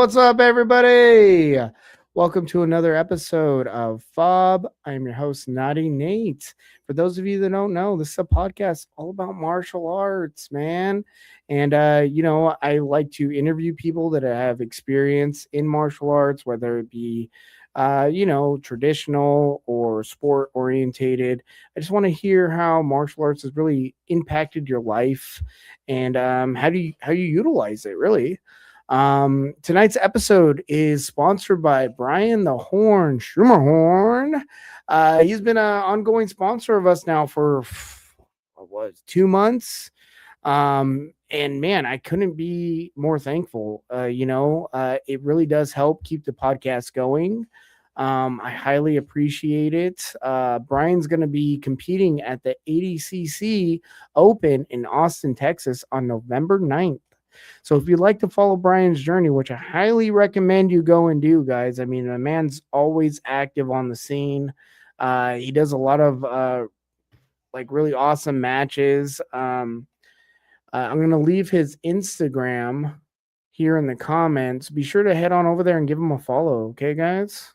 What's up, everybody? Welcome to another episode of F.A.W.B. I'm your host, Naughty Nate. For those of you that don't know, this is a podcast all about martial arts, man. And, I like to interview people that have experience in martial arts, whether it be, traditional or sport orientated. I just want to hear how martial arts has really impacted your life and how you utilize it, really. Tonight's episode is sponsored by Brian the Horn Schumerhorn. He's been an ongoing sponsor of us now for what 2 months. And man, I couldn't be more thankful. It really does help keep the podcast going. I highly appreciate it. Brian's going to be competing at the ADCC Open in Austin, Texas on November 9th. So if you'd like to follow Brian's journey, which I highly recommend you go and do, guys. I mean, the man's always active on the scene. He does a lot of really awesome matches. I'm going to leave his Instagram here in the comments. Be sure to head on over there and give him a follow. Okay, guys?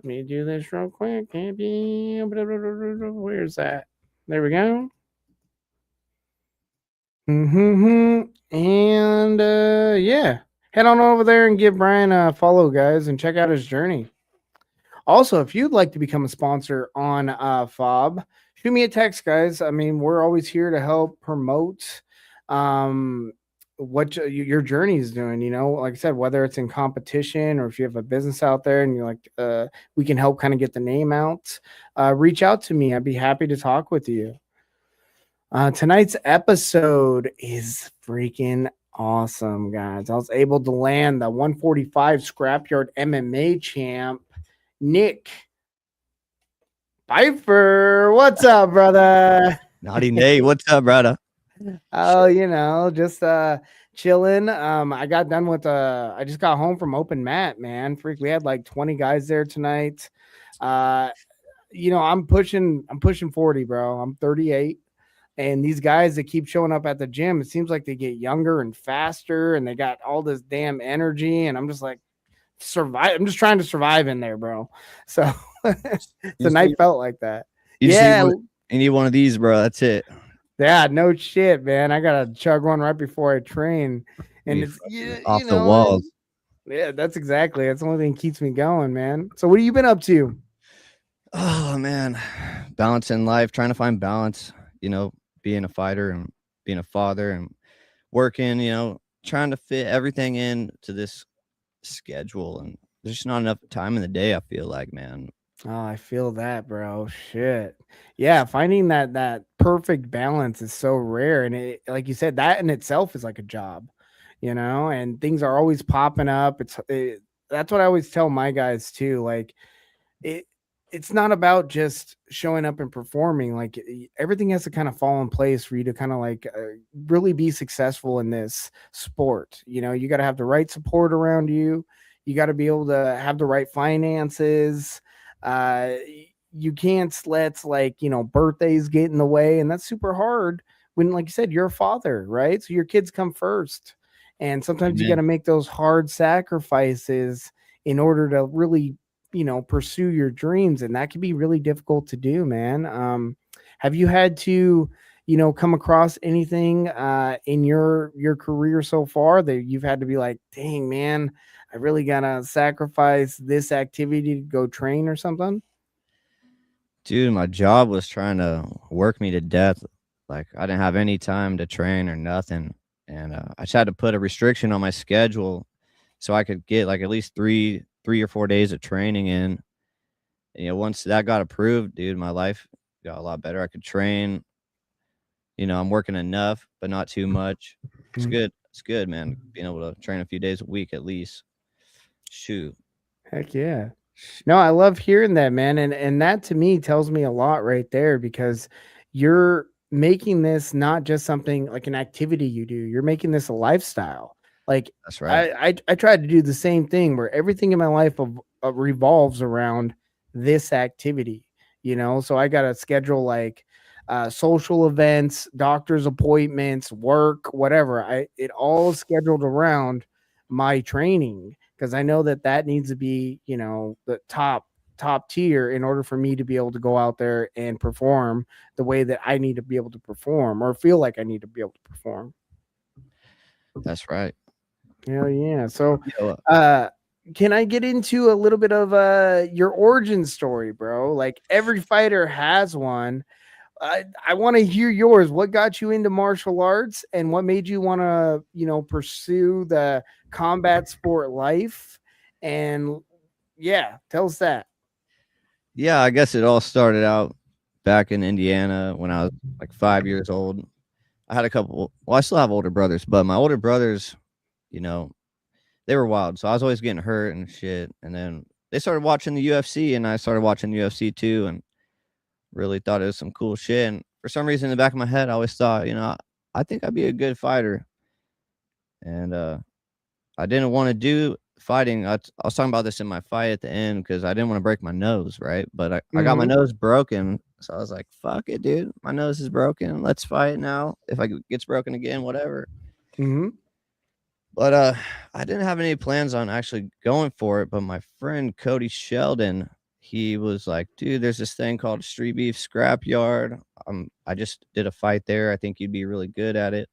Let me do this real quick. Where's that? There we go. And head on over there and give Brian a follow, guys, and check out his journey. Also, if you'd like to become a sponsor on F.A.W.B, shoot me a text, guys. I mean, we're always here to help promote what your journey is doing. You know, like I said, whether it's in competition or if you have a business out there and you're like, we can help kind of get the name out. Reach out to me. I'd be happy to talk with you. Tonight's episode is freaking awesome, guys. I was able to land the 145 Scrapyard MMA champ, Nick Pifer. What's up, brother? Naughty Nate, what's up, brother? Oh, just chilling. I got done with I just got home from open mat, man. We had like 20 guys there tonight. I'm pushing 40, bro. I'm 38. And these guys that keep showing up at the gym, it seems like they get younger and faster and they got all this damn energy. And I'm just like, survive. I'm just trying to survive in there, bro. So the night felt like that. You need one of these, bro. That's it. Yeah, no shit, man. I got to chug one right before I train. And it's off the walls. Yeah, that's exactly. That's the only thing that keeps me going, man. So what have you been up to? Oh, man. Balancing life, trying to find balance, being a fighter and being a father and working, trying to fit everything into this schedule. And there's just not enough time in the day, I feel like, man. Oh, I feel that, bro. Shit. Yeah, finding that perfect balance is so rare. And it, like you said, that in itself is like a job, and things are always popping up. That's what I always tell my guys too. Like it's not about just showing up and performing. Like everything has to kind of fall in place for you to kind of really be successful in this sport. You got to have the right support around you. You got to be able to have the right finances. You can't let birthdays get in the way. And that's super hard when, like you said, you're a father, right? So your kids come first. And sometimes you got to make those hard sacrifices in order to really pursue your dreams, and that can be really difficult to do, man. Have you had to come across anything in your career so far that you've had to be like, dang, man, I really gotta sacrifice this activity to go train or something? Dude, my job was trying to work me to death. Like I didn't have any time to train or nothing, and I just had to put a restriction on my schedule so I could get like at least three or 4 days of training in. And, once that got approved, dude, my life got a lot better. I could train. I'm working enough, but not too much. It's good. It's good, man. Being able to train a few days a week at least. Shoot. Heck yeah. No, I love hearing that, man. And that to me tells me a lot right there, because you're making this not just something like an activity you do. You're making this a lifestyle. Like that's right. I tried to do the same thing where everything in my life revolves around this activity, so I got to schedule like social events, doctor's appointments, work, whatever. It all scheduled around my training. because I know that that needs to be, you know, the top tier in order for me to be able to go out there and perform the way that I need to be able to perform or feel like I need to be able to perform. That's right. Hell yeah. So, Yo, uh, can I get into a little bit of your origin story, bro? Like every fighter has one. I want to hear yours. What got you into martial arts and what made you want to, you know, pursue the combat sport life? And yeah, tell us that. yeah, I guess it all started out back in Indiana when I was like 5 years old. I had a couple. Well, I still have older brothers, but my older brothers, you know, they were wild. So I was always getting hurt and shit. And then they started watching the UFC, and I started watching the UFC too, and really thought it was some cool shit. And for some reason, in the back of my head, I always thought, I think I'd be a good fighter. And I didn't want to do fighting. I was talking about this in my fight at the end because I didn't want to break my nose, right? But I got my Mm-hmm. nose broken. So I was like, fuck it, dude. My nose is broken. Let's fight now. If I gets broken again, whatever. Mm-hmm. But I didn't have any plans on actually going for it. But my friend Cody Sheldon, he was like, dude, there's this thing called Street Beef Scrapyard. I just did a fight there. I think you'd be really good at it.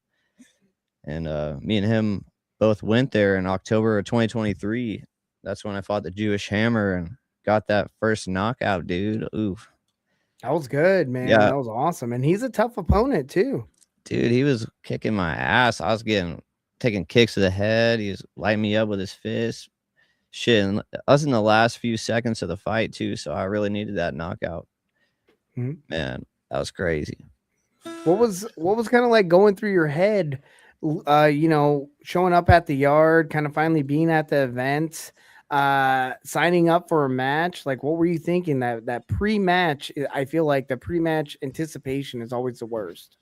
And me and him both went there in October of 2023. That's when I fought the Jewish Hammer and got that first knockout, dude. Oof. That was good, man. Yeah, That was awesome. And he's a tough opponent too. dude, he was kicking my ass. I was taking kicks to the head. He was lighting me up with his fist. Shit, and I was in the last few seconds of the fight too, so I really needed that knockout. Mhm. Man, that was crazy. What was kind of like going through your head, you know, showing up at the yard, kind of finally being at the event, signing up for a match? Like what were you thinking that pre-match? I feel like the pre-match anticipation is always the worst.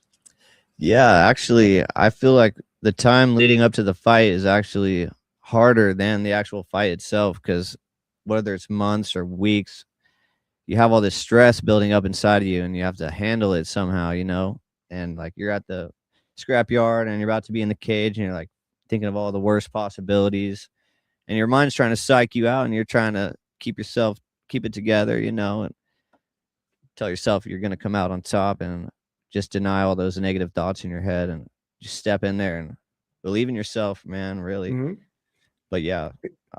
Yeah, actually, I feel like the time leading up to the fight is actually harder than the actual fight itself because whether it's months or weeks, you have all this stress building up inside of you and you have to handle it somehow. And like you're at the scrapyard and you're about to be in the cage and you're like thinking of all the worst possibilities and your mind's trying to psych you out and you're trying to keep it together, and tell yourself you're going to come out on top and just deny all those negative thoughts in your head and just step in there and believe in yourself, man, really. Mhm. But yeah,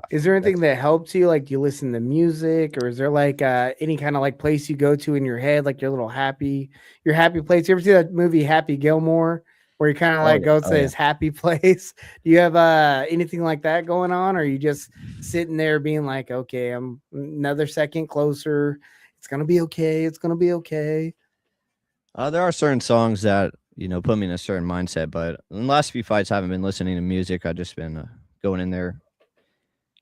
Is there anything that's that helps you? Like, do you listen to music, or is there like any kind of like place you go to in your head, like your happy place? You ever see that movie Happy Gilmore, where you kind of oh like yeah, go to oh yeah. his happy place? Do you have anything like that going on, or are you just sitting there being like, okay, I'm another second closer. It's gonna be okay. It's gonna be okay. There are certain songs that put me in a certain mindset, but in the last few fights, I haven't been listening to music. I've just been going in there,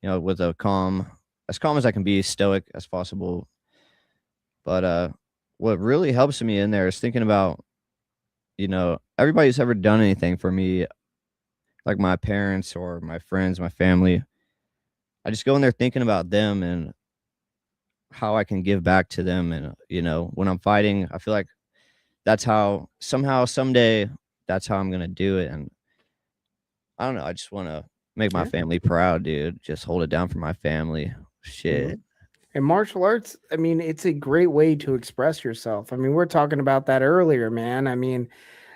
with as calm as I can be, stoic as possible. But what really helps me in there is thinking about, everybody who's ever done anything for me, like my parents or my friends, my family. I just go in there thinking about them and how I can give back to them. And, when I'm fighting, I feel like that's how somehow someday that's how I'm going to do it. And I don't know. I just want to make my Yeah. family proud, dude. Just hold it down for my family. Mhm. Shit. And martial arts, I mean, it's a great way to express yourself. I mean, we're talking about that earlier, man. I mean,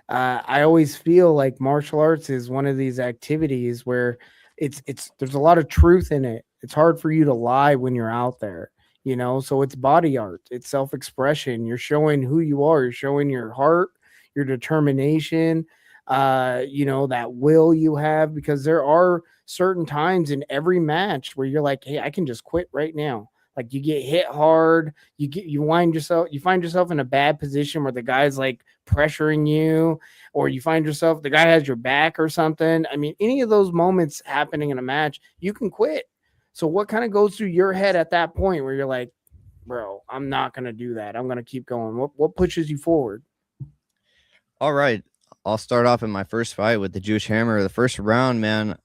I always feel like martial arts is one of these activities where it's there's a lot of truth in it. It's hard for you to lie when you're out there, you know. So it's body art, it's self expression. You're showing who you are. You're showing your heart, your determination, you know, that will you have, because there are certain times in every match where you're like, hey, I can just quit right now. Like you get hit hard, you find yourself in a bad position where the guy's like pressuring you, or you find yourself the guy has your back or something. I mean, any of those moments happening in a match, you can quit. So what kind of goes through your head at that point where you're like, bro, I'm not gonna do that. I'm gonna keep going. What pushes you forward? All right. I'll start off in my first fight with the Jewish Hammer. The first round, man,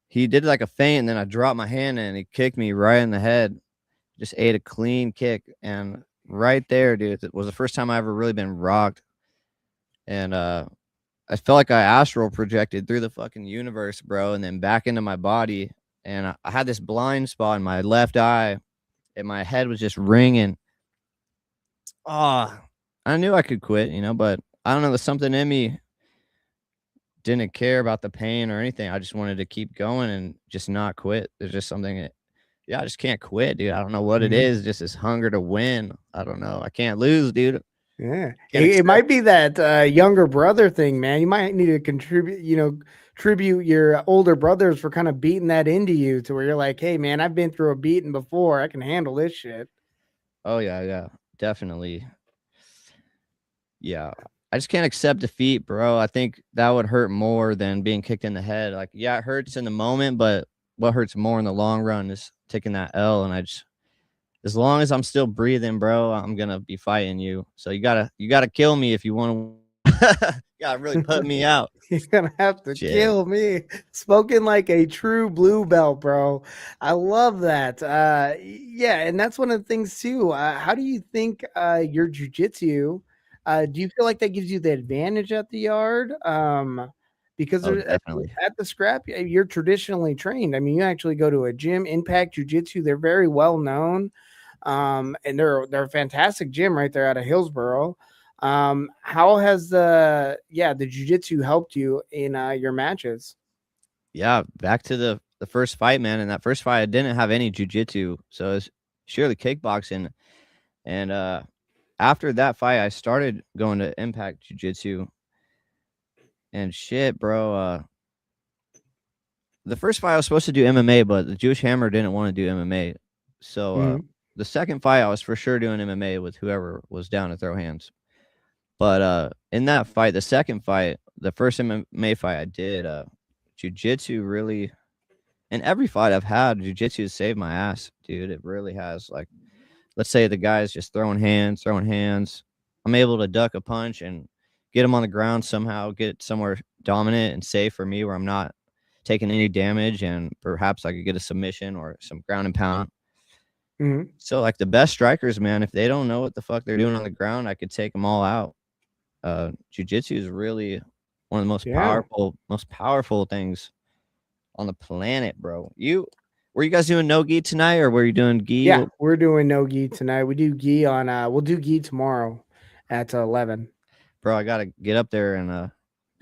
he did like a feint, and then I dropped my hand and he kicked me right in the head. Just ate a clean kick. And right there, dude, it was the first time I ever really been rocked. And I felt like I astral projected through the fucking universe, bro, and then back into my body. and I had this blind spot in my left eye, and my head was just ringing. Oh, I knew I could quit, you know, but I don't know. There's something in me didn't care about the pain or anything. I just wanted to keep going and just not quit. There's just something that, yeah, I just can't quit, dude. I don't know what it Mhm. is. Just this hunger to win. I don't know. I can't lose, dude. Yeah, Can't it accept. might be that younger brother thing, man. You might need to contribute, tribute your older brothers for kind of beating that into you to where you're like, hey, man, I've been through a beating before. I can handle this shit. Oh yeah, yeah, definitely. Yeah, I just can't accept defeat, bro. I think that would hurt more than being kicked in the head. Like, yeah, it hurts in the moment, but what hurts more in the long run is taking that L. And I just, as long as I'm still breathing, bro, I'm gonna be fighting you. So you gotta kill me if you want to. You gotta really put me out. You're gonna have to Shit. kill me. Spoken like a true blue belt, bro. I love that. Yeah, and that's one of the things too. How do you think your jujitsu? Do you feel like that gives you the advantage at the yard? Because Oh, definitely. at the scrap, you're traditionally trained. I mean, you actually go to a gym, Impact Jiu-Jitsu. They're very well known, and they're a fantastic gym right there out of Hillsboro. How has the jujitsu helped you in your matches? Yeah, back to the first fight, man. In that first fight, I didn't have any jujitsu, so it's surely kickboxing. And after that fight, I started going to Impact Jiu-Jitsu and shit, bro. The first fight I was supposed to do MMA, but the Jewish Hammer didn't want to do MMA. So Mhm. the second fight, I was for sure doing MMA with whoever was down to throw hands. But in that fight, the second fight, the first MMA fight I did, Jiu-Jitsu really, in every fight I've had, Jiu-Jitsu has saved my ass, dude. It really has. Like, let's say the guy's just throwing hands. I'm able to duck a punch and get him on the ground somehow, get somewhere dominant and safe for me where I'm not taking any damage, and perhaps I could get a submission or some ground and pound. Mhm. So, like the best strikers, man, if they don't know what the fuck they're doing on the ground, I could take them all out. Jiu-jitsu is really one of the Yeah. most powerful things on the planet, bro. Were you guys doing no gi tonight, or were you doing gi? Yeah, we're doing no gi tonight. We do gi on we'll do gi tomorrow at 11. Bro, I gotta get up there and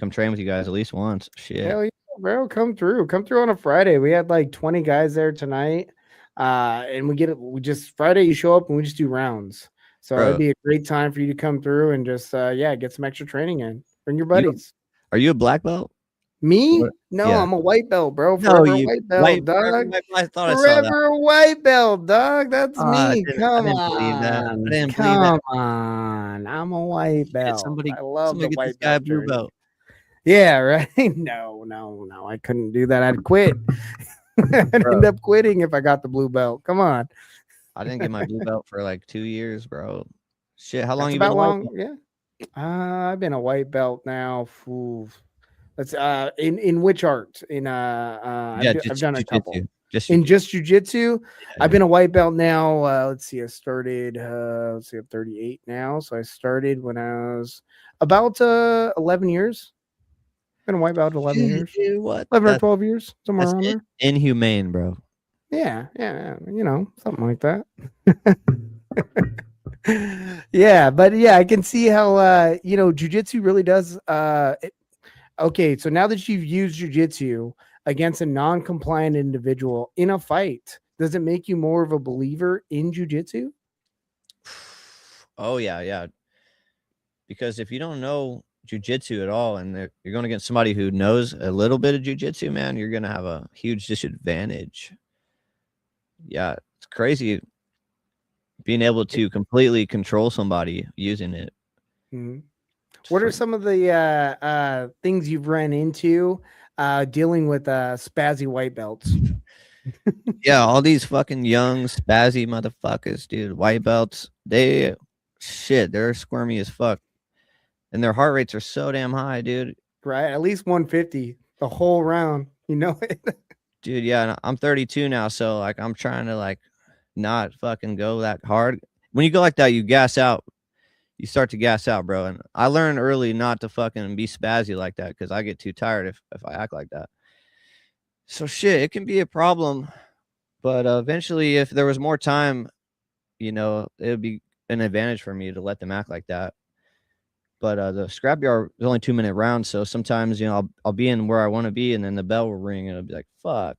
come train with you guys at least once. Shit, Hell yeah, bro. Come through. Come through on a Friday. We had like 20 guys there tonight. And we just Friday you show up and we just do rounds. So it'd bro. be a great time for you to come through and just yeah, get some extra training in. Bring your You buddies. are you a black belt? Me? What? No, Yeah. I'm a white belt, bro. No, Forever a you white white belt, forever dog. white belt. I thought I saw that. Forever a white belt, dog. That's me. I Come didn't believe that. I on. didn't believe that. Come on. I'm a white Shit, belt. somebody I love the somebody get this white guy a belt blue journey. belt. Yeah, right. No, no, no. I couldn't do that. I'd quit. I'd Bro, end up quitting if I got the blue belt. Come on. I didn't get my blue belt for like 2 years, bro. Shit, how long That's you been a about white long. belt? Yeah. I've been a white belt now. Ooh, let's in which art? In Yeah, I've just done a couple. jujitsu. Just In jujitsu. just jujitsu, Yeah, I've yeah. been a white belt now. Let's see, I started. Let's see, I'm 38 now, so I started when I was about 11 years. Been a white belt 11 Shit, years, dude, what? 11 or 12 years, somewhere That's around there. inhumane, bro. Yeah, yeah, something like that. Yeah, but yeah, I can see how jujitsu really does okay, so now that you've used jujitsu against a non-compliant individual in a fight, does it make you more of a believer in jujitsu? Oh yeah, yeah. Because if you don't know jujitsu at all, and you're going against somebody who knows a little bit of jujitsu, man, you're gonna have a huge disadvantage. Yeah, it's crazy being able to completely control somebody using it. Mhm. It's What are freak. some of the things you've ran into dealing with spazzy white belts? Yeah, all these fucking young spazzy motherfuckers, dude. White belts, they're squirmy as fuck, and their heart rates are so damn high, dude. Right, at least 150 the whole round. You know it. Dude, yeah, and I'm 32 now, so like I'm trying to like not fucking go that hard. When you go like that, you gas out. You start to gas out, bro. And I learned early not to fucking be spazzy like that because I get too tired if I act like that. So shit, it can be a problem, but eventually, if there was more time, you know, it would be an advantage for me to let them act like that. But the scrapyard is only 2 minute round, so sometimes you know I'll be in where I want to be, and then the bell will ring, and I'll be like, "Fuck."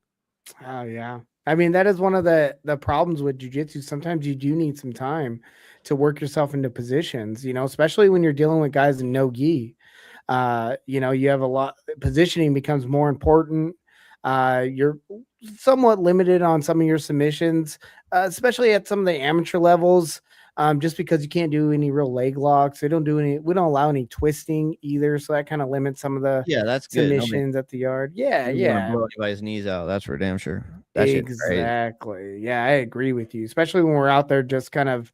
Oh yeah. I mean, that is one of the problems with jujitsu. Sometimes you do need some time to work yourself into positions, you know, especially when you're dealing with guys in no gi. You know, you have a lot positioning becomes more important. You're somewhat limited on some of your submissions, especially at some of the amateur levels. Just because you can't do any real leg locks, we don't allow any twisting either, so that kind of limits some of the Yeah, that's good. Nobody, submissions at the yard. Yeah, you don't want to yeah. blow anybody's knees out. That's for damn sure. That shit's crazy. Exactly. Yeah, I agree with you, especially when we're out there just kind of,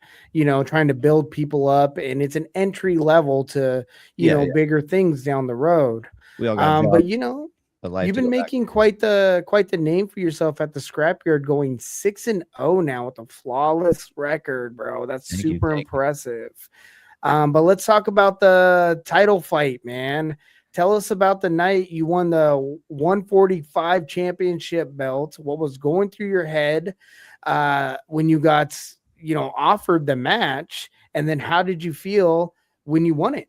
trying to build people up and it's an entry level to, Yeah, yeah. bigger things down the road. We all got But jobs, a life you've to been go back. making quite the name for yourself at the scrapyard, going 6-0 now with a flawless record, bro. That's Thank you, super thank you. impressive. But let's talk about the title fight, man. Tell us about the night you won the 145 championship belt. What was going through your head when you got, offered the match? And then how did you feel when you won it?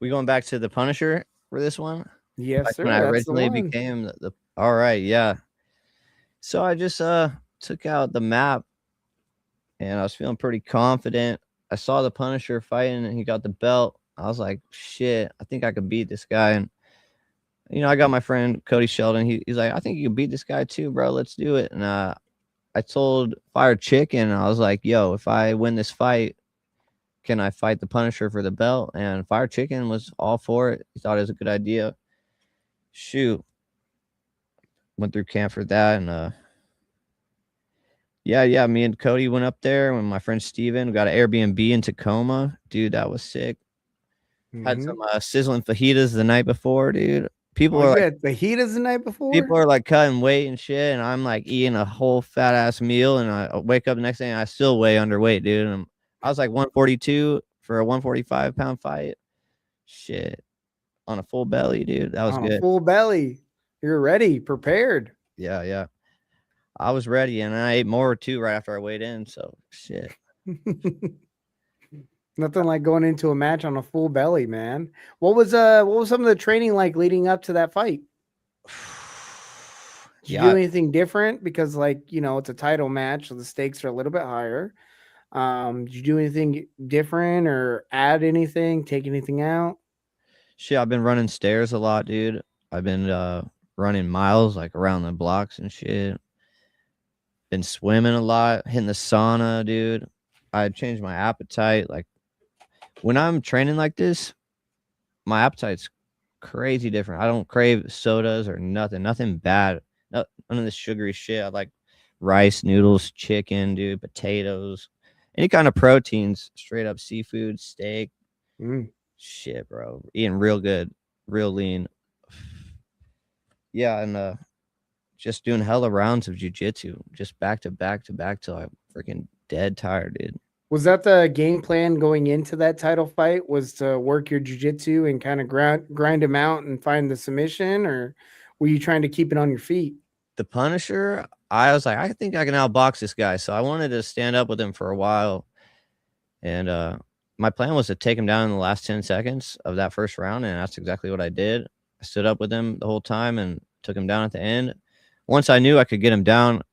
We going back to the Punisher for this one? Yes, Like when sir. I That's the originally one. became the all right, yeah. So I just took out the map and I was feeling pretty confident. I saw the Punisher fighting and he got the belt. I was like, shit, I think I could beat this guy. And you know, I got my friend Cody Sheldon. He's like, I think you can beat this guy too, bro. Let's do it. And I told Fire Chicken, I was like, yo, if I win this fight, can I fight the Punisher for the belt? And Fire Chicken was all for it. He thought it was a good idea. Shoot. Went through camp for that. And yeah, me and Cody went up there with my friend Steven. We got an Airbnb in Tacoma. Dude, that was sick. Had Hmm. some sizzling fajitas the night before, dude. People Oh, are you like had fajitas the night before? people are like cutting weight and shit, and I'm like eating a whole fat ass meal, and I wake up the next day and I still weigh underweight, dude. And I was like 142 for a 145-pound fight. Shit, on a full belly, dude. That was On a good. full belly. You're ready, prepared. Yeah, yeah. I was ready, and I ate more too right after I weighed in. So shit. Nothing like going into a match on a full belly, man. What was some of the training like leading up to that fight? Did you Yeah, do anything different? Because it's a title match, so the stakes are a little bit higher. Did you do anything different or add anything, take anything out? shit. I've been running stairs a lot, dude. I've been running miles like around the blocks and shit. Been swimming a lot, hitting the sauna, dude. I changed my appetite. Like when I'm training like this, my appetite's crazy different. I don't crave sodas or nothing bad. None of this sugary shit. I like rice, noodles, chicken, dude, potatoes, any kind of proteins, straight up seafood, steak. Mm. Shit, bro. Eating real good, real lean. Yeah, and just doing hella rounds of jujitsu, just back to back to back till I'm freaking dead tired, dude. Was that the game plan going into that title fight? Was to work your jujitsu and kind of grind him out and find the submission, or were you trying to keep it on your feet? The Punisher, I was like, I think I can outbox this guy. So I wanted to stand up with him for a while. And my plan was to take him down in the last 10 seconds of that first round. And that's exactly what I did. I stood up with him the whole time and took him down at the end. Once I knew I could get him down,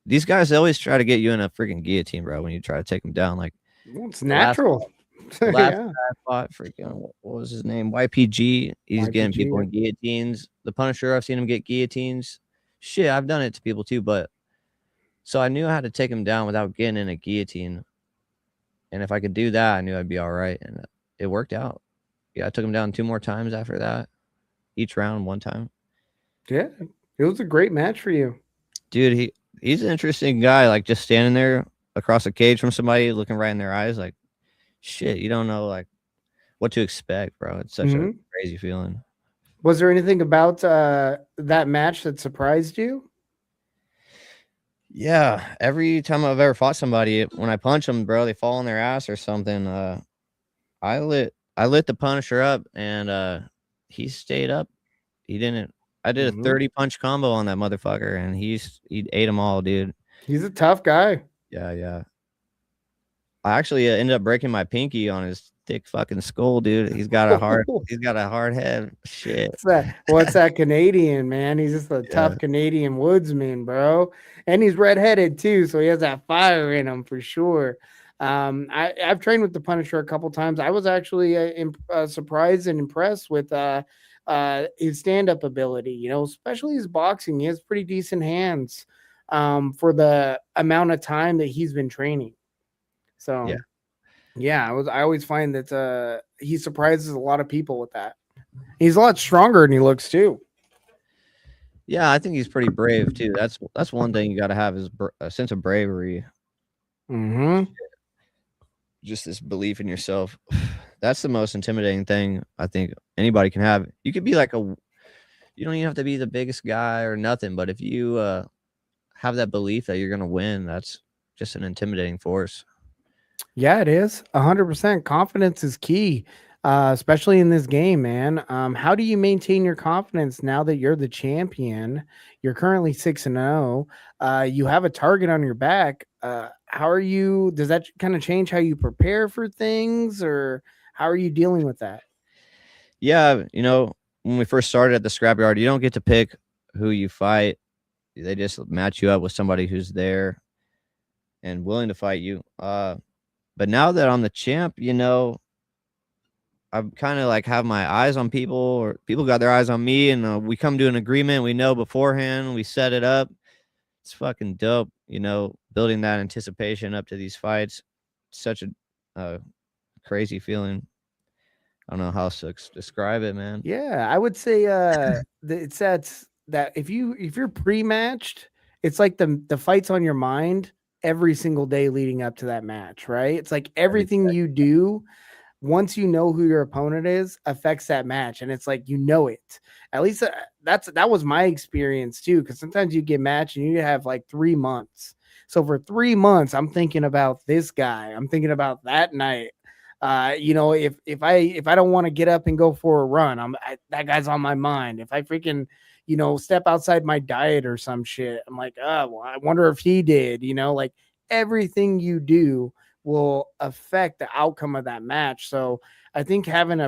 these guys, they always try to get you in a freaking guillotine, bro, when you try to take him down. Like Well, it's the last natural. the last Yeah. guy I fought, freaking, what was his name? YPG. He's getting YPG. people in guillotines. The Punisher, I've seen him get guillotines. Shit, I've done it to people too, but so I knew I had to take him down without getting in a guillotine. And if I could do that, I knew I'd be all right. And it worked out. Yeah, I took him down 2 more times after that. Each round, 1 time. Yeah. It was a great match for you. Dude, he's an interesting guy. Like just standing there across the cage from somebody, looking right in their eyes, like shit. You don't know like what to expect, bro. It's such a Hmm. crazy feeling. Was there anything about that match that surprised you? Yeah, every time I've ever fought somebody, when I punch them, bro, they fall on their ass or something. I lit the Punisher up, and he stayed up. He didn't. I did a Mhm. 30 punch combo on that motherfucker, and he ate them all, dude. He's a tough guy. Yeah, yeah. I actually ended up breaking my pinky on his thick fucking skull, dude. He's got a hard head. Shit. What's that Canadian, man? He's just a Yeah. tough Canadian woodsman, bro. And he's redheaded too, so he has that fire in him for sure. I've trained with the Punisher a couple times. I was actually surprised and impressed with his stand-up ability. You know, especially his boxing. He has pretty decent hands for the amount of time that he's been training. Yeah. So yeah, I always find that he surprises a lot of people with that. He's a lot stronger than he looks too. Yeah, I think he's pretty brave too. That's one thing you got to have is a sense of bravery. Mm-hmm. Just this belief in yourself. That's the most intimidating thing I think anybody can have. You could be like you don't even have to be the biggest guy or nothing, but if you have that belief that you're gonna win, that's just an intimidating force. Yeah, it is 100%. Confidence is key, especially in this game, man. How do you maintain your confidence now that you're the champion? You're currently 6-0. You have a target on your back. How are you? Does that kind of change how you prepare for things, or how are you dealing with that? Yeah, when we first started at the Scrapyard, you don't get to pick who you fight. They just match you up with somebody who's there and willing to fight you. But now that I'm the champ, I kind of like have my eyes on people, or people got their eyes on me, and we come to an agreement. We know beforehand, we set it up. It's fucking dope, building that anticipation up to these fights. Such a crazy feeling. I don't know how to describe it, man. Yeah, I would say it's that if you're pre-matched, it's like the fights on your mind every single day leading up to that match, right? It's like Every everything second. you do once you know who your opponent is affects that match, and it's like it. At least that was my experience too, because sometimes you get matched and you have like 3 months. So for 3 months, I'm thinking about this guy. I'm thinking about that night. If I don't want to get up and go for a run, that guy's on my mind. If I freaking step outside my diet or some shit, I'm like, oh, well, I wonder if he did. Like everything you do will affect the outcome of that match. So I think having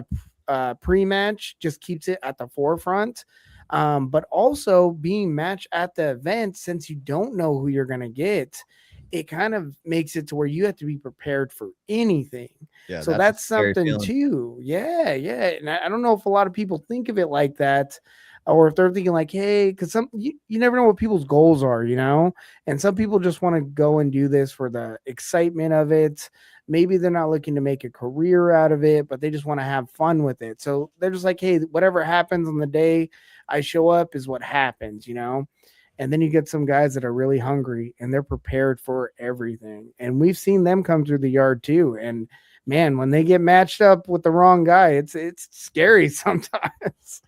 a pre-match just keeps it at the forefront. But also being matched at the event, since you don't know who you're going to get, it kind of makes it to where you have to be prepared for anything. Yeah, So that's a that's scary something feeling. too. Yeah, yeah. And I don't know if a lot of people think of it like that, or if they're thinking like, hey, because you never know what people's goals are, and some people just want to go and do this for the excitement of it. Maybe they're not looking to make a career out of it, but they just want to have fun with it. So they're just like, hey, whatever happens on the day I show up is what happens. And then you get some guys that are really hungry and they're prepared for everything. And we've seen them come through the yard too. And man, when they get matched up with the wrong guy, it's scary sometimes.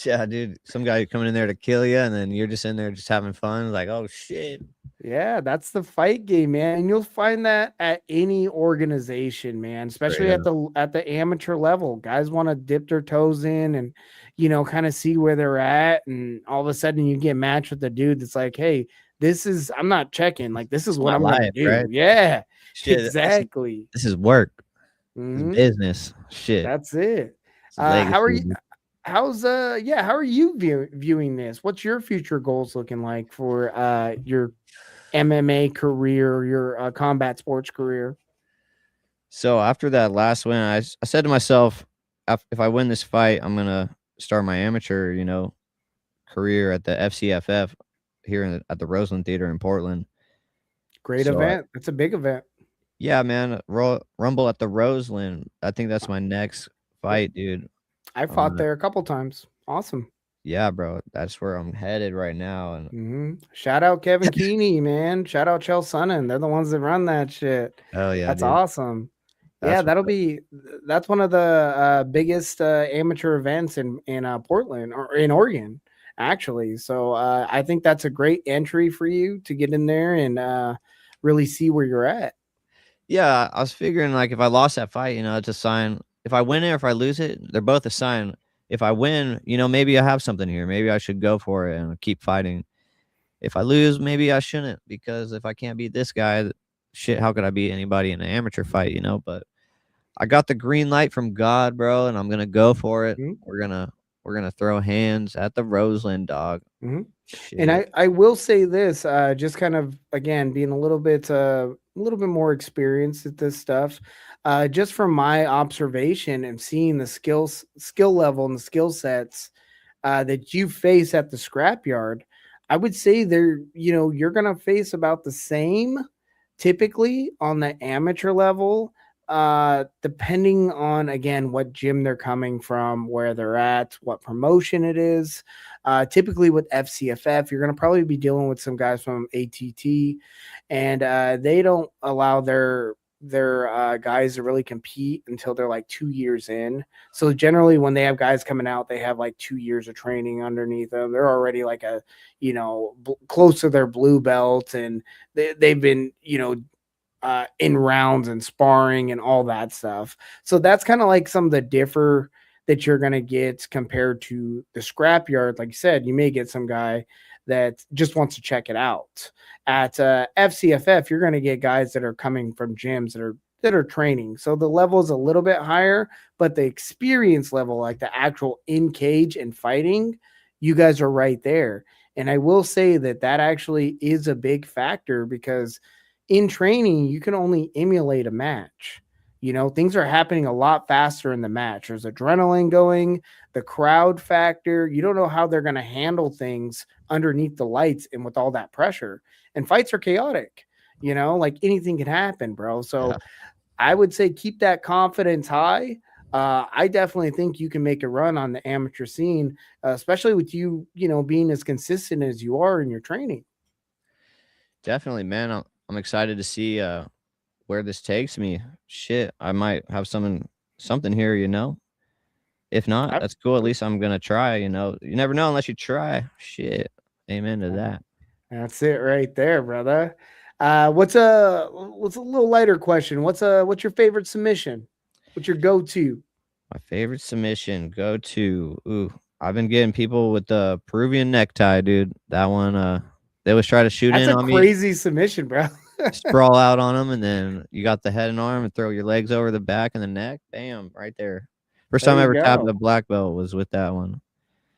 Yeah, dude. Some guy coming in there to kill you, and then you're just in there just having fun. Like, oh shit. Yeah, that's the fight game, man. And you'll find that at any organization, man, Straight especially at up. the amateur level. Guys want to dip their toes in and kind of see where they're at, and all of a sudden you get matched with a dude that's like, "Hey, I'm not checking. Like this is It's what my I'm going to life, right? do." Yeah. Shit. Exactly. This is work. This is Mhm. business. Shit. That's it. It's How are legacy, you dude. how are you viewing this? What's your future goals looking like for your MMA career, your combat sports career? So after that last win, I said to myself, if I win this fight, I'm gonna start my amateur, career at the FCFF here at the Roseland Theater in Portland. Great So event. It's a big event. yeah, man, Rumble at the Roseland. I think that's my next fight, dude. I I'm fought gonna, there a couple times. Awesome. yeah, bro, that's where I'm headed right now, and Shout out Kevin Keeney, man. Shout out Chell Sonnen. They're the ones that run that shit. hell yeah, That's dude. awesome. Yeah, That's that's one of the biggest amateur events in Portland or in Oregon, actually. So I think that's a great entry for you to get in there and really see where you're at. I was figuring like if I lost that fight, it's a sign. If I win it or if I lose it, they're both a sign. if I win, maybe I have something here. Maybe I should go for it and keep fighting. If I lose, maybe I shouldn't, because if I can't beat this guy, shit, how could I beat anybody in an amateur fight, But I got the green light from God, bro, and I'm gonna go for it. Mhm. We're gonna throw hands at the Roseland, dog. Mhm. And Shit. I will say this, just kind of again being a little bit more experienced at this stuff, just from my observation and seeing the skill level and the skill sets that you face at the scrapyard, I would say you're gonna face about the same typically on the amateur level, depending on again what gym they're coming from, where they're at, what promotion it is. Typically with FCFF, you're going to probably be dealing with some guys from ATT, and they don't allow their guys to really compete until they're like 2 years in. So generally, when they have guys coming out, they have like 2 years of training underneath them. They're already like close to their blue belt, and they've been in rounds and sparring and all that stuff. So that's kind of like some of the differ that you're going to get compared to the scrapyard. Like you said, you may get some guy that just wants to check it out. At FCFF, you're going to get guys that are coming from gyms that are training. So the level is a little bit higher, but the experience level, like the actual in cage and fighting, you guys are right there. And I will say that actually is a big factor because in training, you can only emulate a match. Things are happening a lot faster in the match. There's adrenaline going, the crowd factor. You don't know how they're going to handle things underneath the lights and with all that pressure. And fights are chaotic, like anything can happen, bro. So Yeah. I would say keep that confidence high. I definitely think you can make a run on the amateur scene, especially with you, being as consistent as you are in your training. Definitely, man. I'm excited to see where this takes me. Shit, I might have something here, If not, that's cool. At least I'm gonna try, You never know unless you try. Shit. Amen to that. That's it right there, brother. What's a little lighter question? What's your favorite submission? What's your go-to? My favorite submission, go to. Ooh, I've been getting people with the Peruvian necktie, dude. That one, they always try to shoot That's in a on me, crazy submission, bro. sprawl out on them, and then you got the head and arm and throw your legs over the back and the neck. Bam, right there. First There time I you ever tapped go. a black belt was with that one.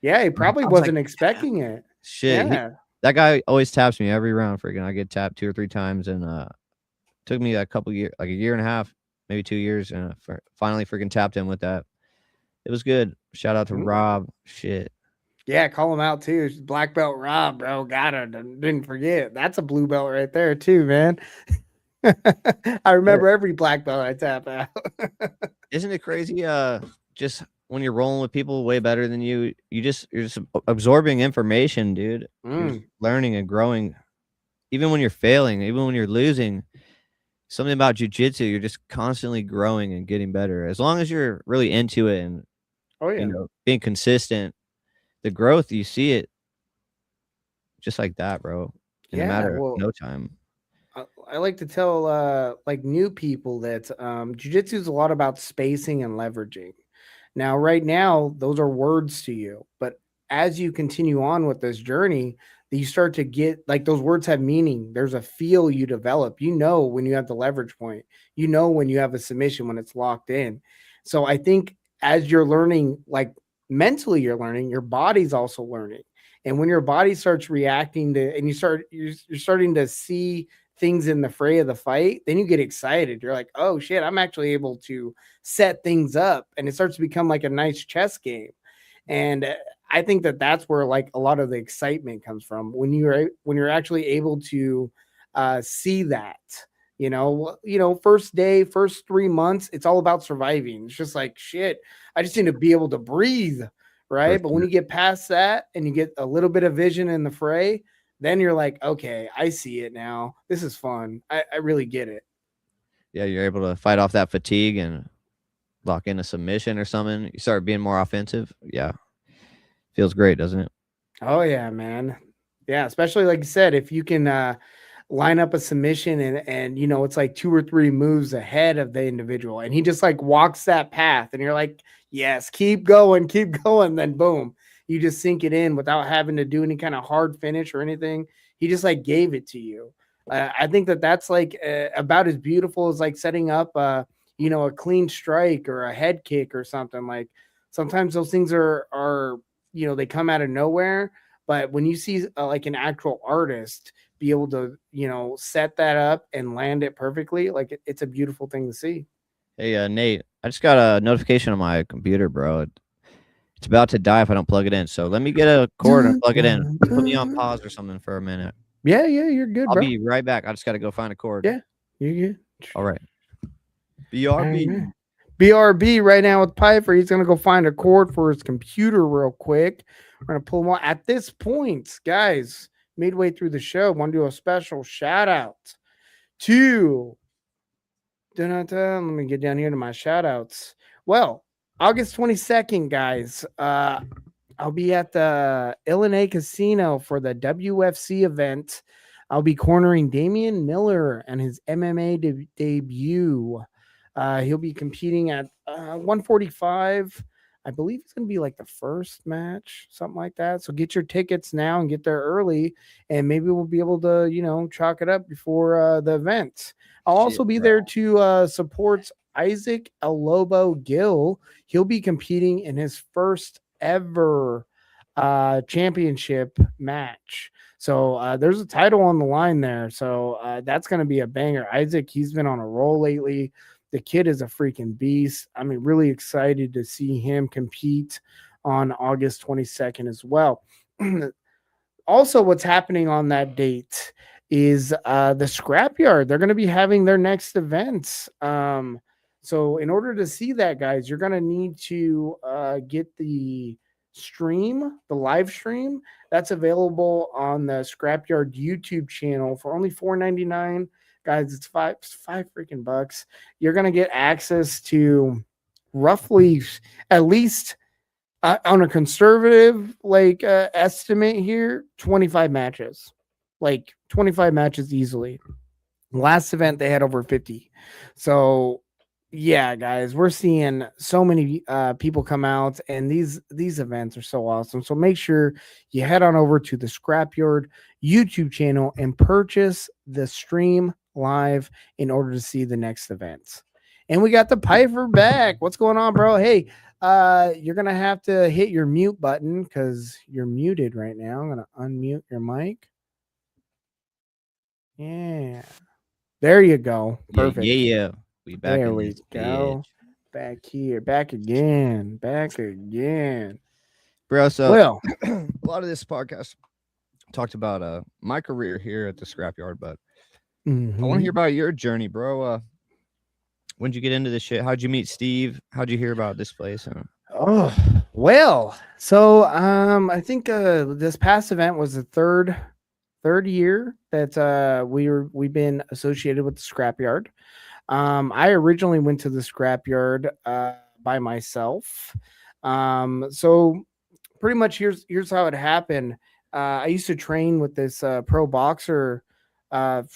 Yeah, he probably I was like, wasn't expecting it. shit. Yeah. That guy always taps me every round. Freaking, I get tapped 2 or 3 times, and took me a couple years, like a year and a half, maybe 2 years, and finally freaking tapped him with that. It was good. Shout out to Mhm. Rob. Shit. Yeah, call him out too. Black belt Rob, bro. Got it. Didn't forget. That's a blue belt right there too, man. I Yeah. remember every black belt I tap out. Isn't it crazy? Just when you're rolling with people way better than you, you're just absorbing information, dude. You're just Mm. learning and growing. Even when you're failing, even when you're losing, something about jujitsu, you're just constantly growing and getting better. As long as you're really into it and Oh yeah. being consistent, the growth you see it just like that, bro, in a Yeah. matter of Well, no time. I like to tell like new people that jujitsu is a lot about spacing and leveraging. Now, right now, those are words to you, but as you continue on with this journey, you start to get like those words have meaning. There's a feel you develop. You know when you have the leverage point. You know when you have a submission when it's locked in. So I think as you're learning, like mentally, you're learning. Your body's also learning, and when your body starts reacting to, and you're starting to see things in the fray of the fight, then you get excited. You're like, oh shit, I'm actually able to set things up, and it starts to become like a nice chess game. And I think that's where like a lot of the excitement comes from when you're actually able to see that. First day, first 3 months, it's all about surviving. It's just like shit. I just need to be able to breathe, For right? But when sure. you get past that and you get a little bit of vision in the fray, then you're like, okay, I see it now. This is fun. I really get it. Yeah, you're able to fight off that fatigue and lock in a submission or something. You start being more offensive. Yeah. Feels great, doesn't it? Oh yeah, man. Yeah, especially like you said, if you can line up a submission, and you know, it's like 2 or 3 moves ahead of the individual, and he just like walks that path, and you're like, yes, keep going. Then boom, you just sink it in without having to do any kind of hard finish or anything. He just like gave it to you. I think that that's like about as beautiful as like setting up you know, a clean strike or a head kick or something. Like sometimes those things are you know, they come out of nowhere, but when you see like an actual artist be able to, you know, set that up and land it perfectly, like it's a beautiful thing to see. Hey, Nate, I just got a notification on my computer, bro. It's about to die if I don't plug it in. So let me get a cord and Dun, plug it in. dun, Put me on dun. pause or something for a minute. Yeah, yeah, you're good, I'll bro. be right back. I just got to go find a cord. Yeah, you're good. All right. All right, BRB. man. BRB right now with Piper. He's gonna go find a cord for his computer real quick. We're gonna pull him on. At this point, guys, midway through the show, want to do a special shout out to. Let me get down here to my shout outs. Well, August 22nd, guys. I'll be at the Illinois Casino for the WFC event. I'll be cornering Damian Miller and his MMA debut. He'll be competing at 145. I believe it's going to be like the first match, something like that. So get your tickets now and get there early, and maybe we'll be able to, you know, chalk it up before the event. I'll also Shit, be bro. there to support Isaac Alobo Gill. He'll be competing in his first ever championship match. So there's a title on the line there. So that's going to be a banger. Isaac, he's been on a roll lately. The kid is a freaking beast. I mean, really excited to see him compete on August 22nd as well. Also, what's happening on that date is the Scrapyard. They're going to be having their next event. So, in order to see that, guys, you're going to need to get the stream, the live stream that's available on the Scrapyard YouTube channel for only $4.99. Guys, it's five freaking bucks. You're going to get access to roughly at least on a conservative like estimate here, 25 matches, like 25 matches easily. Last event they had over 50. So yeah, guys, we're seeing so many people come out, and these events are so awesome. So make sure you head on over to the Scrapyard YouTube channel and purchase the stream live in order to see the next events. And we got the Piper back. What's going on, bro? Hey, you're gonna have to hit your mute button because you're muted right now. I'm gonna unmute your mic. Yeah, there you go. Perfect. Yeah. We back There in we this go. bitch. Back here, back again, back again. Bro, so Well, a lot of this podcast talked about my career here at the Scrapyard, but I want to hear about your journey, bro. When'd you get into this shit? How'd you meet Steve? How'd you hear about this place? oh well. So I think this past event was the third year that we've been associated with the Scrapyard. I originally went to the Scrapyard by myself. So pretty much here's how it happened. I used to train with this pro boxer back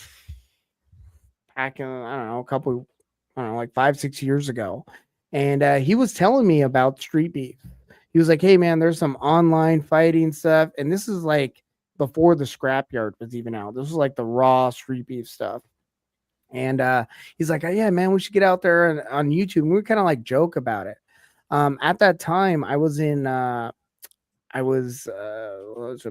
in, I don't know, a couple, I don't know, like 5-6 years ago, and he was telling me about street beef. He was like, "Hey man, there's some online fighting stuff," and this is like before the Scrapyard was even out. This was like the raw street beef stuff. And he's like, "Oh, yeah, man, we should get out there and, on YouTube." And we kind of like joke about it. At that time, I was in, let's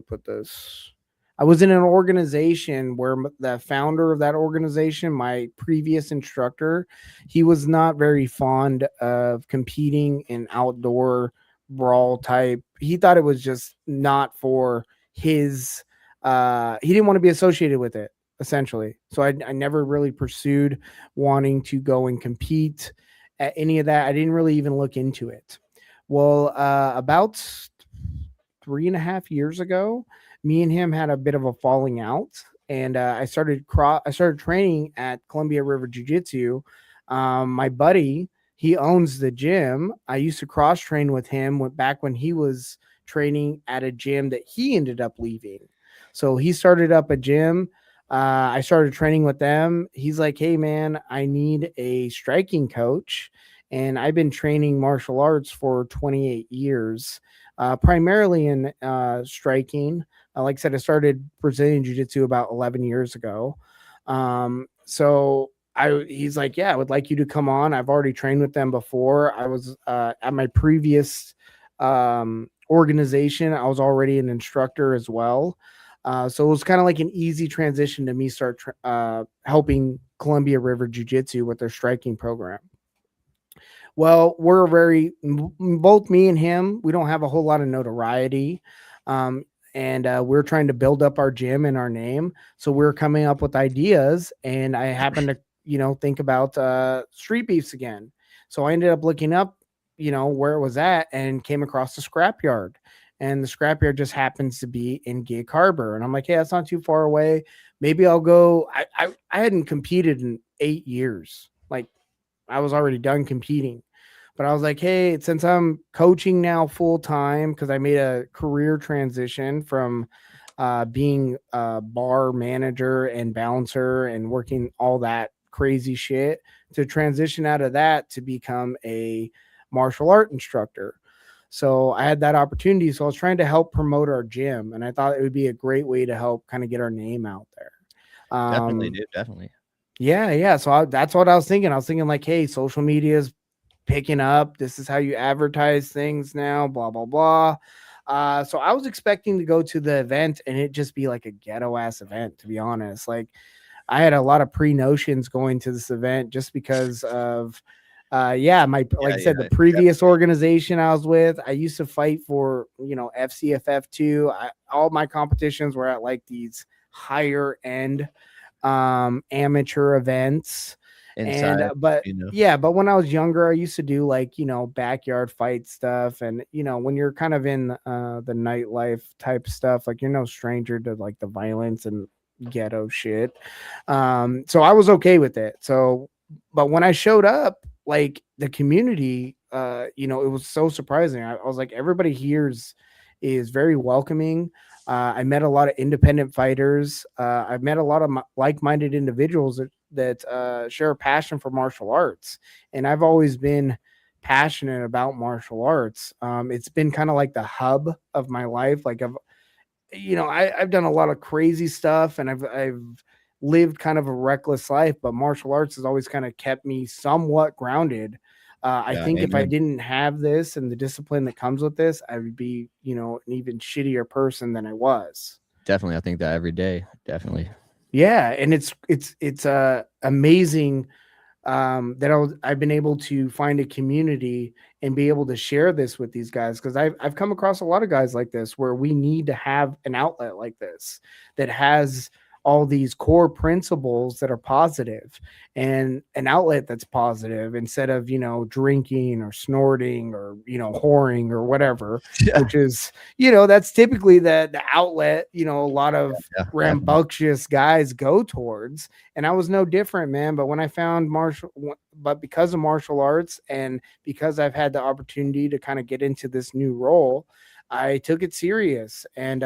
put this. I was in an organization where the founder of that organization, my previous instructor, he was not very fond of competing in outdoor brawl type. He thought it was just not for his, he didn't want to be associated with it essentially. So I never really pursued wanting to go and compete at any of that. I didn't really even look into it. Well, about 3.5 years ago, me and him had a bit of a falling out, and I started training at Columbia River Jiu Jitsu. My buddy, he owns the gym. I used to cross train with him back when he was training at a gym that he ended up leaving. So he started up a gym I started training with them. He's like, hey, man, I need a striking coach. And I've been training martial arts for 28 years, primarily in striking. Like I said, I started Brazilian Jiu Jitsu about 11 years ago. He's like, yeah, I would like you to come on. I've already trained with them before. I was at my previous organization, I was already an instructor as well. So it was kind of like an easy transition to me start helping Columbia River Jiu Jitsu with their striking program. Well, both me and him, we don't have a whole lot of notoriety. And we're trying to build up our gym and our name. So we're coming up with ideas. And I happened to, think about street beefs again. So I ended up looking up, where it was at and came across the Scrapyard. And the Scrapyard just happens to be in Gig Harbor. And I'm like, hey, that's not too far away. Maybe I'll go. I hadn't competed in 8 years. Like, I was already done competing. But I was like, hey, since I'm coaching now full time, because I made a career transition from being a bar manager and bouncer and working all that crazy shit to transition out of that to become a martial art instructor. So I had that opportunity. So I was trying to help promote our gym, and I thought it would be a great way to help kind of get our name out there. Definitely, dude. Definitely. Yeah. So that's what I was thinking. I was thinking like, hey, social media is picking up. This is how you advertise things now, blah, blah, blah. So I was expecting to go to the event and it just be like a ghetto ass event, to be honest. Like, I had a lot of pre notions going to this event just because of, like I said, the previous organization I was with, I used to fight for, FCFF2. All my competitions were at like these higher end amateur events. Inside, But when I was younger, I used to do like, backyard fight stuff. And, when you're kind of in the nightlife type stuff, like you're no stranger to like the violence and ghetto shit. So I was okay with it. But when I showed up, like the community, it was so surprising. I was like, everybody here is very welcoming. I met a lot of independent fighters. I've met a lot of like-minded individuals that share a passion for martial arts, and I've always been passionate about martial arts. It's been kind of like the hub of my life. Like I've done a lot of crazy stuff, and I've lived kind of a reckless life, but martial arts has always kind of kept me somewhat grounded. I think if I didn't have this and the discipline that comes with this, I would be, an even shittier person than I was. Definitely. I think that every day. Definitely. Yeah. And it's amazing that I've been able to find a community and be able to share this with these guys. Cause I've come across a lot of guys like this where we need to have an outlet like this that has all these core principles that are positive and an outlet that's positive instead of, drinking or snorting or, whoring or whatever, which is, that's typically the outlet, a lot of rambunctious guys go towards. And I was no different, man. But when I found because of martial arts and because I've had the opportunity to kind of get into this new role, I took it serious. And,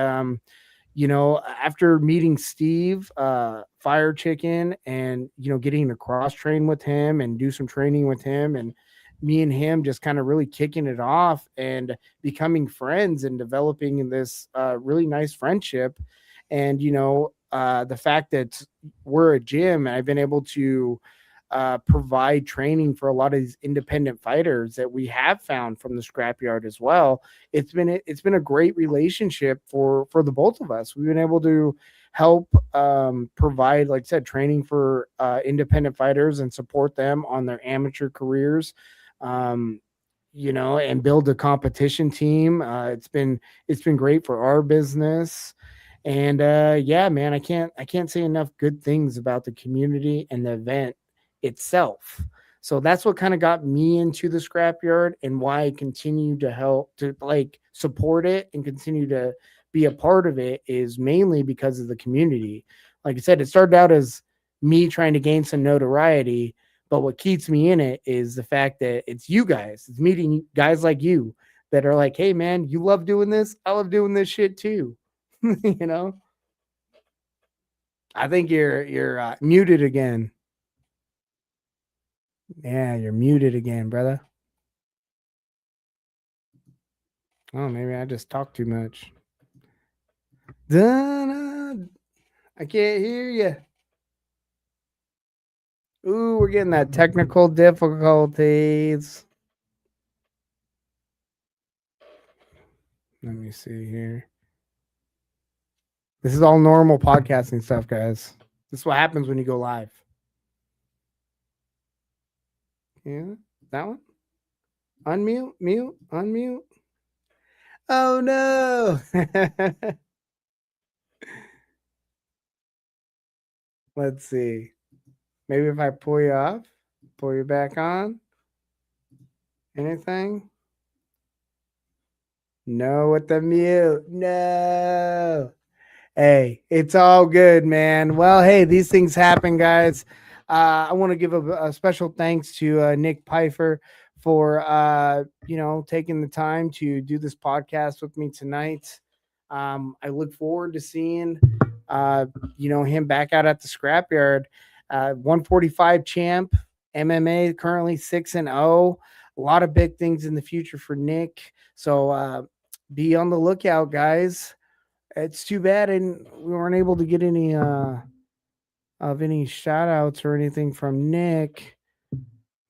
after meeting Steve, Fire Chicken, and, getting to cross train with him and do some training with him, and me and him just kind of really kicking it off and becoming friends and developing this really nice friendship. And, the fact that we're a gym and I've been able to provide training for a lot of these independent fighters that we have found from the Scrapyard as well. It's been a great relationship for the both of us. We've been able to help provide, like I said, training for independent fighters and support them on their amateur careers. And build a competition team. It's been great for our business. And man, I can't say enough good things about the community and the event itself. So that's what kind of got me into the Scrapyard and why I continue to help to like support it and continue to be a part of it is mainly because of the community. Like I said, it started out as me trying to gain some notoriety, but what keeps me in it is the fact that it's you guys. It's meeting guys like you that are like, hey man, you love doing this. I love doing this shit too. I think you're muted again. Yeah, you're muted again, brother. Oh, maybe I just talk too much. Dun, I can't hear you. Ooh, we're getting that technical difficulties. Let me see here. This is all normal podcasting stuff, guys. This is what happens when you go live. Yeah, that one. Unmute, mute, unmute. Oh no. Let's see. Maybe if I pull you off, pull you back on. Anything? No with the mute. No. Hey, it's all good, man. Well, hey, these things happen, guys. I want to give a special thanks to Nick Pifer for taking the time to do this podcast with me tonight. I look forward to seeing him back out at the Scrapyard. 145 champ, MMA, currently 6-0. A lot of big things in the future for Nick. So be on the lookout, guys. It's too bad and we weren't able to get any shout outs or anything from Nick.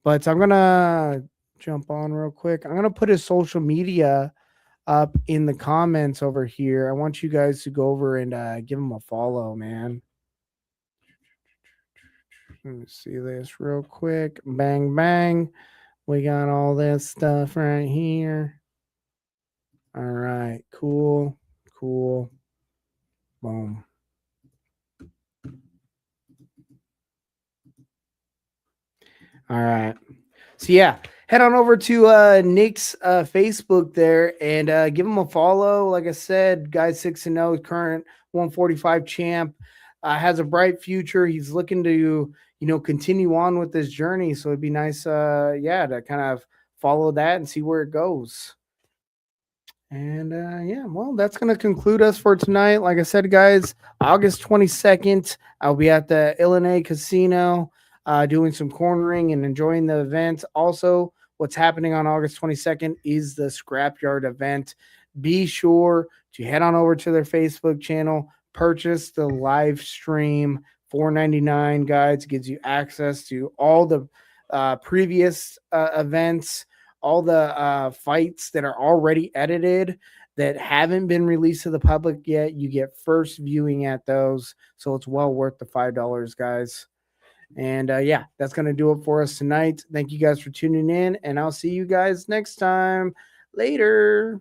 But I'm gonna jump on real quick. I'm gonna put his social media up in the comments over here. I want you guys to go over and give him a follow, man. Let me see this real quick. Bang bang. We got all this stuff right here. All right, cool. Boom. All right. So yeah, head on over to Nick's Facebook there and give him a follow. Like I said, guy 6-0, current 145 champ, has a bright future. He's looking to continue on with this journey. So it'd be nice, to kind of follow that and see where it goes. And well, that's going to conclude us for tonight. Like I said, guys, August 22nd, I'll be at the Illinois Casino doing some cornering and enjoying the event. Also, what's happening on August 22nd is the Scrapyard event. Be sure to head on over to their Facebook channel, purchase the live stream. $4.99, guys, gives you access to all the previous events, all the fights that are already edited that haven't been released to the public yet. You get first viewing at those, so it's well worth the $5, guys. And that's going to do it for us tonight. Thank you guys for tuning in, and I'll see you guys next time. Later.